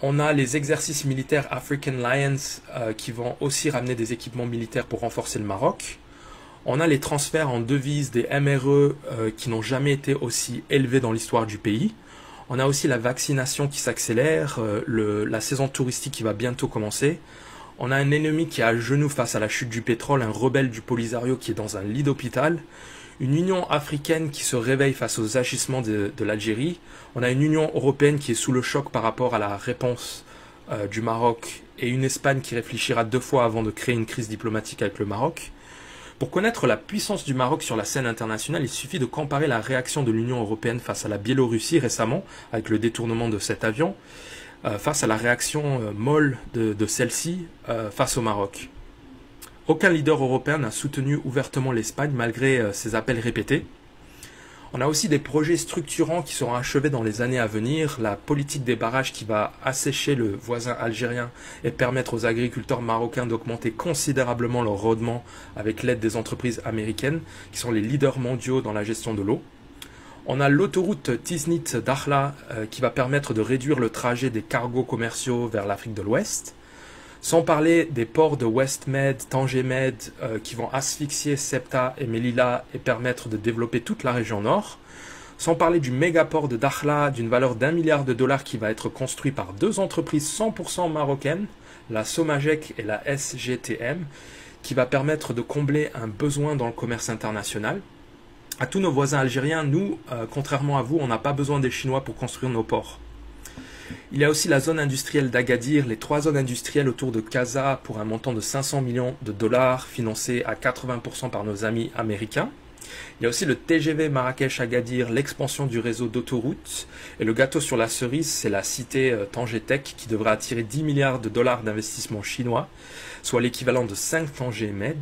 On a les exercices militaires African Lions qui vont aussi ramener des équipements militaires pour renforcer le Maroc. On a les transferts en devises des MRE qui n'ont jamais été aussi élevés dans l'histoire du pays. On a aussi la vaccination qui s'accélère, la saison touristique qui va bientôt commencer. On a un ennemi qui est à genoux face à la chute du pétrole, un rebelle du Polisario qui est dans un lit d'hôpital. Une Union africaine qui se réveille face aux agissements de l'Algérie. On a une Union européenne qui est sous le choc par rapport à la réponse du Maroc et une Espagne qui réfléchira 2 fois avant de créer une crise diplomatique avec le Maroc. Pour connaître la puissance du Maroc sur la scène internationale, il suffit de comparer la réaction de l'Union européenne face à la Biélorussie récemment, avec le détournement de cet avion, face à la réaction molle de celle-ci face au Maroc. Aucun leader européen n'a soutenu ouvertement l'Espagne malgré ses appels répétés. On a aussi des projets structurants qui seront achevés dans les années à venir. La politique des barrages qui va assécher le voisin algérien et permettre aux agriculteurs marocains d'augmenter considérablement leur rendement avec l'aide des entreprises américaines qui sont les leaders mondiaux dans la gestion de l'eau. On a l'autoroute Tiznit-Dakhla qui va permettre de réduire le trajet des cargos commerciaux vers l'Afrique de l'Ouest. Sans parler des ports de West Med, Tanger Med, qui vont asphyxier Ceuta et Melilla et permettre de développer toute la région nord. Sans parler du mégaport de Dakhla d'une valeur d'1 milliard de dollars qui va être construit par 2 entreprises 100% marocaines, la Somagec et la SGTM, qui va permettre de combler un besoin dans le commerce international. À tous nos voisins algériens, nous, contrairement à vous, on n'a pas besoin des Chinois pour construire nos ports. Il y a aussi la zone industrielle d'Agadir, les 3 zones industrielles autour de Casa pour un montant de 500 millions de dollars financés à 80% par nos amis américains. Il y a aussi le TGV Marrakech-Agadir, l'expansion du réseau d'autoroutes. Et le gâteau sur la cerise, c'est la cité Tanger Tech qui devrait attirer 10 milliards de dollars d'investissements chinois, soit l'équivalent de 5 Tanger Med.